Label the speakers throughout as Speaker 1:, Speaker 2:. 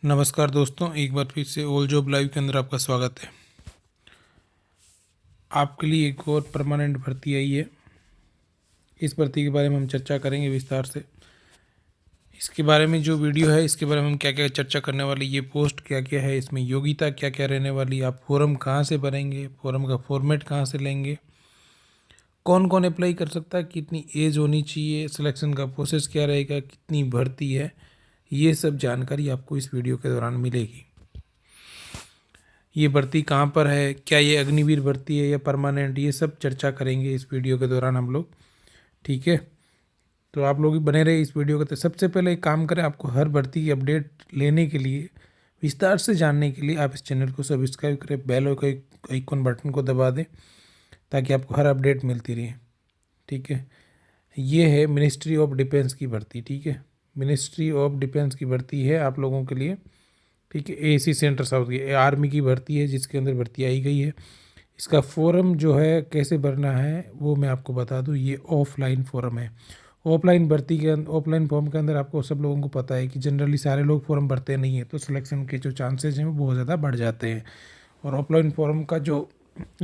Speaker 1: नमस्कार दोस्तों, एक बार फिर से ऑल जॉब लाइव के अंदर आपका स्वागत है। आपके लिए एक और परमानेंट भर्ती आई है। इस भर्ती के बारे में हम चर्चा करेंगे विस्तार से। इसके बारे में जो वीडियो है, इसके बारे में हम क्या क्या चर्चा करने वाले, ये पोस्ट क्या क्या है, इसमें योग्यता क्या क्या रहने वाली, आप फॉर्म कहाँ से भरेंगे, फॉर्म का फॉर्मेट कहाँ से लेंगे, कौन कौन अप्लाई कर सकता है, कितनी एज होनी चाहिए, सिलेक्शन का प्रोसेस क्या रहेगा, कितनी भर्ती है, ये सब जानकारी आपको इस वीडियो के दौरान मिलेगी। ये भर्ती कहाँ पर है, क्या ये अग्निवीर भर्ती है या परमानेंट, ये सब चर्चा करेंगे इस वीडियो के दौरान हम लोग। ठीक है, तो आप लोग भी बने रहे इस वीडियो के। तो सबसे पहले एक काम करें, आपको हर भर्ती की अपडेट लेने के लिए, विस्तार से जानने के लिए आप इस चैनल को सब्सक्राइब करें, बेल और आइकन बटन को दबा दें ताकि आपको हर अपडेट मिलती रहे। ठीक है, ये है मिनिस्ट्री ऑफ डिफेंस की भर्ती। ठीक है, मिनिस्ट्री ऑफ डिफेंस की भर्ती है आप लोगों के लिए। ठीक है, एसी सेंटर साउथ की आर्मी की भर्ती है जिसके अंदर भर्ती आई गई है। इसका फॉर्म जो है कैसे भरना है वो मैं आपको बता दूं, ये ऑफलाइन फॉर्म है। ऑफलाइन भर्ती के ऑफलाइन फॉर्म के अंदर आपको सब लोगों को पता है कि जनरली सारे लोग फॉर्म भरते नहीं है, तो सिलेक्शन के जो चांसेस हैं वो बहुत ज़्यादा बढ़ जाते हैं। और ऑफलाइन फॉर्म का जो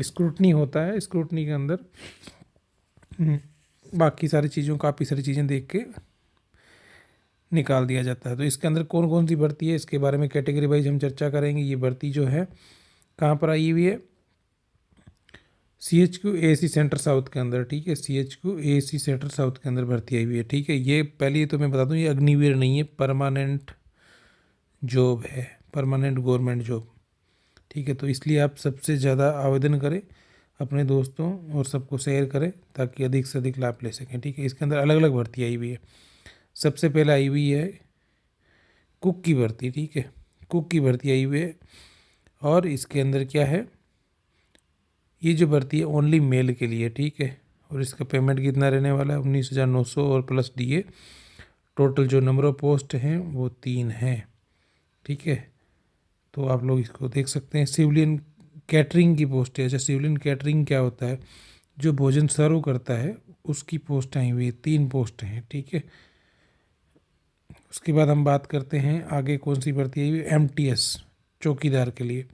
Speaker 1: स्क्रूटनी होता है, स्क्रूटनी के अंदर बाकी सारी चीज़ों, काफ़ी सारी चीज़ें देख के निकाल दिया जाता है। तो इसके अंदर कौन कौन सी भर्ती है, इसके बारे में कैटेगरी वाइज हम चर्चा करेंगे। ये भर्ती जो है कहाँ पर आई हुई है, CHQ AAC सेंटर साउथ के अंदर। ठीक है, CHQ AAC सेंटर साउथ के अंदर भर्ती आई हुई है। ठीक है, ये पहले तो मैं बता दूँ, ये अग्निवीर नहीं है, परमानेंट जॉब है, परमानेंट गवर्नमेंट जॉब। ठीक है, तो इसलिए आप सबसे ज़्यादा आवेदन करें, अपने दोस्तों और सबको शेयर करें ताकि अधिक से अधिक लाभ ले सकें। ठीक है, इसके अंदर अलग अलग भर्ती आई हुई है। सबसे पहले आई हुई है कुक की भर्ती। ठीक है, कुक की भर्ती आई हुई है और इसके अंदर क्या है, ये जो भर्ती है ओनली मेल के लिए। ठीक है, और इसका पेमेंट कितना रहने वाला है, 19,900 और प्लस DA। टोटल जो नंबर ऑफ पोस्ट हैं वो 3 हैं। ठीक है, तो आप लोग इसको देख सकते हैं। सिविलियन कैटरिंग की पोस्ट है। अच्छा, सिविलियन कैटरिंग क्या होता है, जो भोजन सर्व करता है उसकी पोस्ट आई हुई है, 3 पोस्ट हैं। ठीक है, उसके बाद हम बात करते हैं आगे कौन सी भर्ती आई हुई है, MTS चौकीदार के लिए।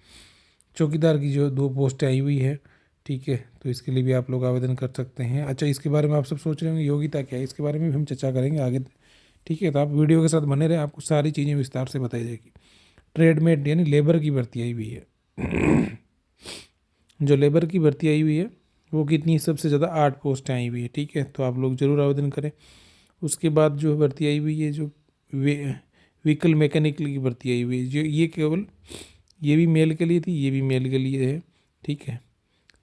Speaker 1: चौकीदार की जो 2 पोस्टें आई हुई है। ठीक है, तो इसके लिए भी आप लोग आवेदन कर सकते हैं। अच्छा, इसके बारे में आप सब सोच रहे होंगे योग्यता क्या है, इसके बारे में भी हम चर्चा करेंगे आगे। ठीक है, तो आप वीडियो के साथ बने रहे, आपको सारी चीज़ें विस्तार से बताई जाएगी। ट्रेडमेट यानी लेबर की भर्ती आई हुई है। जो लेबर की भर्ती आई हुई है वो कितनी, सबसे ज़्यादा 8 पोस्टें आई हुई है। ठीक है, तो आप लोग ज़रूर आवेदन करें। उसके बाद जो भर्ती आई हुई है, जो व्हीकल मैकेनिकल की भर्ती आई हुई है, जो ये केवल ये भी मेल के लिए थी, ये भी मेल के लिए है। ठीक है,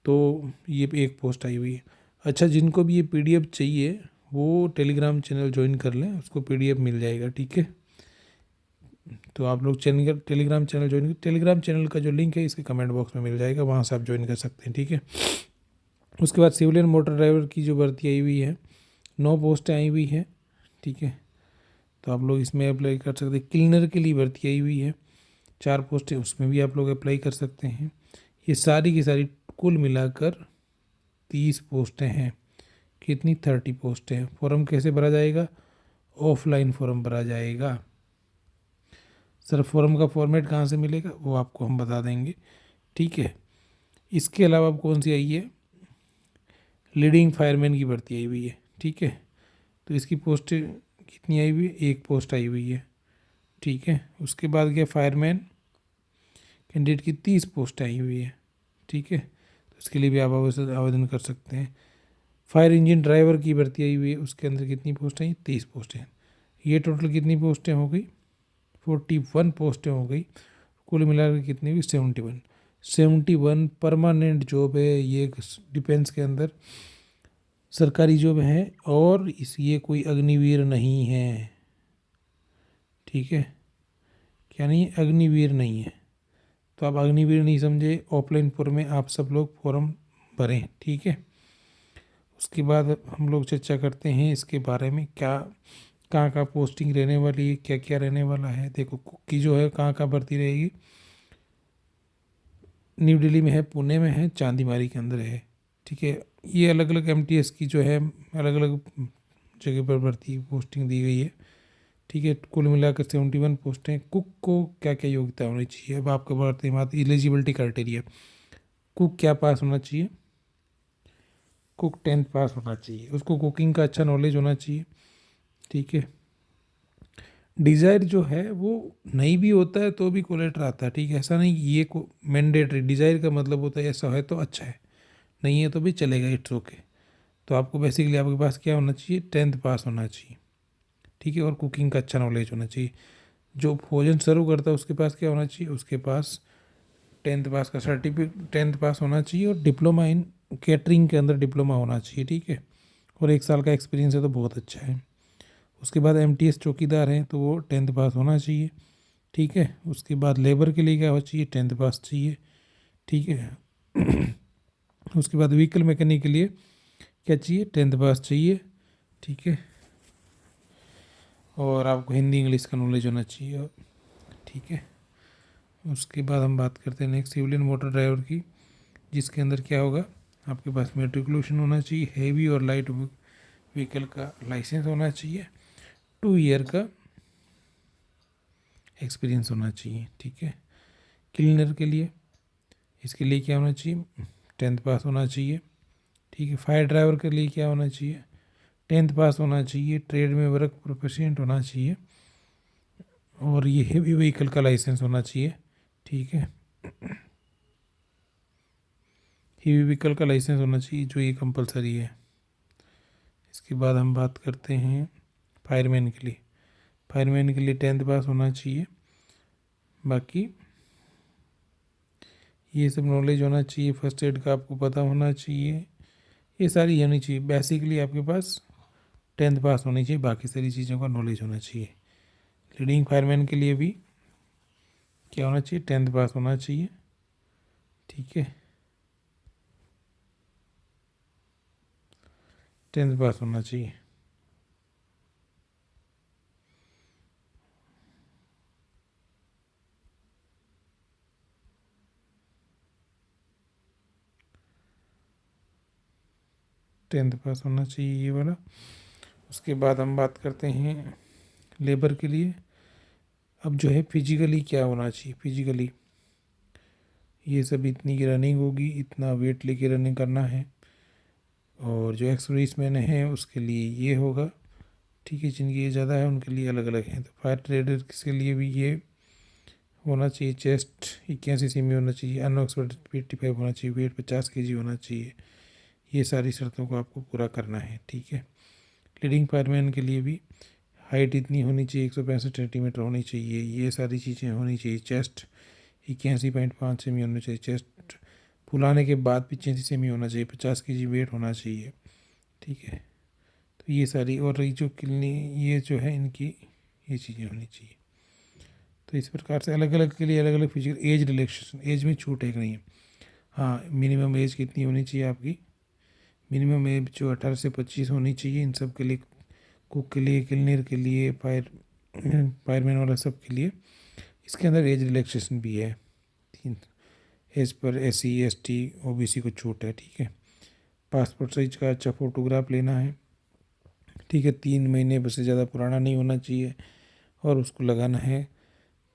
Speaker 1: तो ये एक पोस्ट आई हुई है। अच्छा, जिनको भी ये PDF चाहिए वो टेलीग्राम चैनल ज्वाइन कर लें, उसको PDF मिल जाएगा। ठीक है, तो आप लोग Telegram channel join, Telegram channel का जो लिंक है इसके कमेंट बॉक्स में मिल जाएगा, वहाँ से आप ज्वाइन कर सकते हैं। ठीक है, उसके बाद सिविलियन मोटर ड्राइवर की जो भर्ती आई हुई है, 9 पोस्टें आई हुई है। ठीक है, तो आप लोग इसमें अप्लाई कर सकते हैं। क्लीनर के लिए भर्ती आई हुई है, 4 पोस्टें, उसमें भी आप लोग अप्लाई कर सकते हैं। ये सारी की सारी कुल मिलाकर 30 पोस्टें हैं। कितनी, 30 पोस्टें हैं। फॉर्म कैसे भरा जाएगा, ऑफलाइन फॉर्म भरा जाएगा। सर, फॉर्म का फॉर्मेट कहाँ से मिलेगा वो आपको हम बता देंगे। ठीक है, इसके अलावा अब कौन सी आई है, लीडिंग फायरमैन की भर्ती आई हुई है। ठीक है, तो इसकी पोस्ट कितनी आई हुई है, 1 पोस्ट आई हुई है। ठीक है, उसके बाद क्या, फायरमैन कैंडिडेट की 30 पोस्ट आई हुई है। ठीक है, तो इसके लिए भी आप आवेदन कर सकते हैं। फायर इंजन ड्राइवर की भर्ती आई हुई है, उसके अंदर कितनी पोस्टें हैं, 30 पोस्टें। ये टोटल कितनी पोस्टें हो गई, 41 पोस्टें हो गई। कुल मिलाकर कितनी हुई, 71 परमानेंट जॉब है ये, डिफेंस के अंदर सरकारी जॉब है। और ये कोई अग्निवीर नहीं है। ठीक है, क्या नहीं है, अग्निवीर नहीं है। तो आप अग्निवीर नहीं समझे, ऑफलाइन फॉर्म में आप सब लोग फॉर्म भरें। ठीक है, उसके बाद हम लोग चर्चा करते हैं इसके बारे में, क्या कहाँ कहाँ पोस्टिंग रहने वाली है, क्या क्या रहने वाला है। देखो, कुक की जो है कहाँ कहाँ भर्ती रहेगी, न्यू दिल्ली में है, पुणे में है, चांदीमारी के अंदर है। ठीक है, ये अलग अलग MTS की जो है अलग अलग जगह पर भर्ती पोस्टिंग दी गई है। ठीक है। कुल मिलाकर 71 पोस्टें। कुक को क्या क्या योग्यता होनी चाहिए, अब आपका बढ़ते बात एलिजिबिलिटी क्राइटेरिया। कुक क्या पास होना चाहिए, कुक 10th पास होना चाहिए, उसको कुकिंग का अच्छा नॉलेज होना चाहिए, ठीक है। डिज़ायर जो है वो नहीं भी होता है तो भी कोलेटर आता है, ठीक है। ऐसा नहीं कि ये को मैंडेटरी, डिज़ायर का मतलब होता है ऐसा है तो अच्छा है, नहीं है तो भी चलेगा, इट्स ओके। तो आपको बेसिकली आपके पास क्या होना चाहिए, 10th पास होना चाहिए, ठीक है, और कुकिंग का अच्छा नॉलेज होना चाहिए। जो भोजन सर्व करता है उसके पास क्या होना चाहिए, उसके पास 10th पास का सर्टिफिकेट, 10th पास होना चाहिए, और डिप्लोमा इन कैटरिंग के अंदर डिप्लोमा होना चाहिए, ठीक है। और 1 साल का एक्सपीरियंस है तो बहुत अच्छा है। उसके बाद MTS चौकीदार हैं तो वो 10th पास होना चाहिए, ठीक है। उसके बाद लेबर के लिए क्या होना चाहिए, 10th पास चाहिए, ठीक है। उसके बाद व्हीकल मैकेनिक के लिए क्या चाहिए, 10th पास चाहिए, ठीक है। और आपको हिंदी इंग्लिश का नॉलेज होना चाहिए, ठीक है। उसके बाद हम बात करते हैं next civil and motor driver की, जिसके अंदर क्या होगा, आपके पास मेट्रिकुलेशन होना चाहिए, हैवी और लाइट व्हीकल का लाइसेंस होना चाहिए, 2 ईयर का एक्सपीरियंस होना चाहिए, ठीक है। क्लीनर के लिए, इसके लिए क्या होना चाहिए, 10th पास होना चाहिए, ठीक है। फायर ड्राइवर के लिए क्या होना चाहिए, 10th पास होना चाहिए, ट्रेड में वर्क प्रोफिशिएंट होना चाहिए, और ये हेवी व्हीकल का लाइसेंस होना चाहिए, ठीक है। हेवी व्हीकल का लाइसेंस होना चाहिए, जो ये कंपलसरी है। इसके बाद हम बात करते हैं फायरमैन के लिए। फायरमैन के लिए 10th पास होना चाहिए, बाकी ये सब नॉलेज होना चाहिए, फर्स्ट एड का आपको पता होना चाहिए, ये सारी होनी चाहिए। बेसिकली आपके पास 10th पास होनी चाहिए, बाकी सारी चीज़ों का नॉलेज होना चाहिए। लीडिंग फायरमैन के लिए भी क्या होना चाहिए, 10th पास होना चाहिए, ठीक है, 10th पास होना चाहिए। टेंथ पास होना चाहिए ये वाला। उसके बाद हम बात करते हैं लेबर के लिए। अब जो है फिजिकली क्या होना चाहिए, फिजिकली ये सब, इतनी की रनिंग होगी, इतना वेट लेके रनिंग करना है, और जो एक्स सर्विसमैन है उसके लिए ये होगा, ठीक है। जिनकी ये ज़्यादा है उनके लिए अलग अलग है। तो फायर ट्रेडर के लिए भी ये होना चाहिए, चेस्ट 81 सेमी होना चाहिए, अनऑक्सफर्ड 85 होना चाहिए, वेट 50 kg होना चाहिए। ये सारी शर्तों को आपको पूरा करना है, ठीक है। लीडिंग फायरमैन के लिए भी हाइट इतनी होनी चाहिए, 165 सेंटीमीटर होनी चाहिए, ये सारी चीज़ें होनी चाहिए। चेस्ट 81.5 सेमी होना चाहिए, चेस्ट फुलाने के बाद 85 सेमी होना चाहिए, 50 kg वेट होना चाहिए, ठीक है। तो ये सारी, और ये जो किलनी ये जो है इनकी ये चीज़ें होनी चाहिए। तो इस प्रकार से अलग अलग के लिए अलग अलग फिजिकल एज रिलैक्सेशन, एज में छूट है कि नहीं। हाँ, मिनिमम एज कितनी होनी चाहिए आपकी, मिनिमम एज जो 18 से 25 होनी चाहिए इन सब के लिए, कुक के लिए, क्लीनर के लिए, फायरमैन वाला सब के लिए। इसके अंदर एज रिलैक्सेशन भी है, तीन as per SC ST OBC को छूट है, ठीक है। पासपोर्ट साइज का अच्छा फ़ोटोग्राफ लेना है, ठीक है। 3 महीने बस से ज़्यादा पुराना नहीं होना चाहिए, और उसको लगाना है।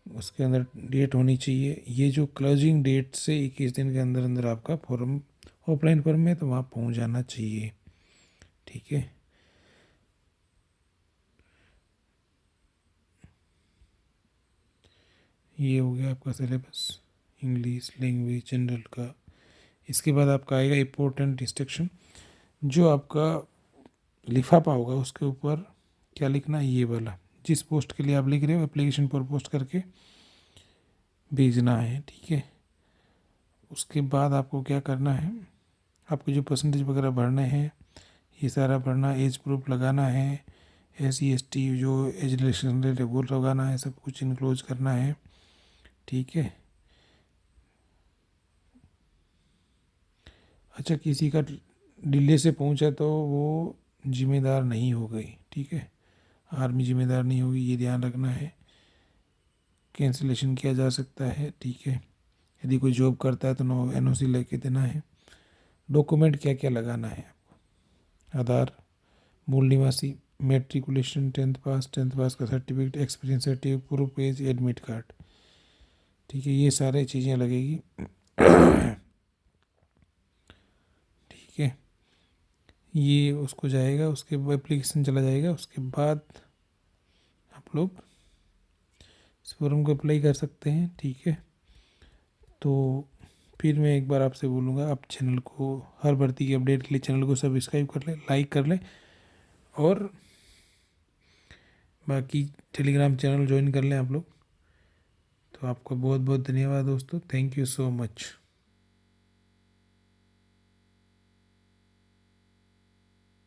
Speaker 1: उसके अंदर डेट होनी चाहिए, ये जो क्लोजिंग डेट से 21 दिन के अंदर अंदर आपका फॉर्म ऑफलाइन फॉर्म में तो वहाँ पहुँच जाना चाहिए, ठीक है। ये हो गया आपका सिलेबस इंग्लिश लैंग्वेज जनरल का। इसके बाद आपका आएगा इम्पोर्टेंट इंस्ट्रक्शन, जो आपका लिफाफा होगा उसके ऊपर क्या लिखना है, ये वाला जिस पोस्ट के लिए आप लिख रहे हो एप्लीकेशन पर पोस्ट करके भेजना है, ठीक है। उसके बाद आपको क्या करना है, आपको जो परसेंटेज वगैरह भरने हैं ये सारा भरना, एज प्रूफ लगाना है, SC ST जो एज रिलेक्शन वो लगाना है, सब कुछ इनक्लोज करना है, ठीक है। अच्छा, किसी का डिले से पहुंचा तो वो जिम्मेदार नहीं हो गई, ठीक है। आर्मी जिम्मेदार नहीं होगी, ये ध्यान रखना है। कैंसिलेशन किया जा सकता है, ठीक है। यदि कोई जॉब करता है तो NOC लेके देना है। डॉक्यूमेंट क्या क्या लगाना है, आधार, मूल निवासी, मेट्रिकुलेशन, टेंथ पास का certificate, experience certificate, proof page, admit card. ठीक है, ये सारे चीज़ें लगेगी। ठीक है, ये उसको जाएगा, उसके एप्लीकेशन चला जाएगा, उसके बाद आप लोग इस फॉर्म को अप्लाई कर सकते हैं। ठीक है, तो फिर मैं एक बार आपसे बोलूँगा, आप चैनल को हर भर्ती की अपडेट के लिए चैनल को सब्सक्राइब कर लें, लाइक कर लें, और बाकी टेलीग्राम चैनल ज्वाइन कर लें आप लोग। तो आपका बहुत बहुत धन्यवाद दोस्तों, थैंक यू सो मच।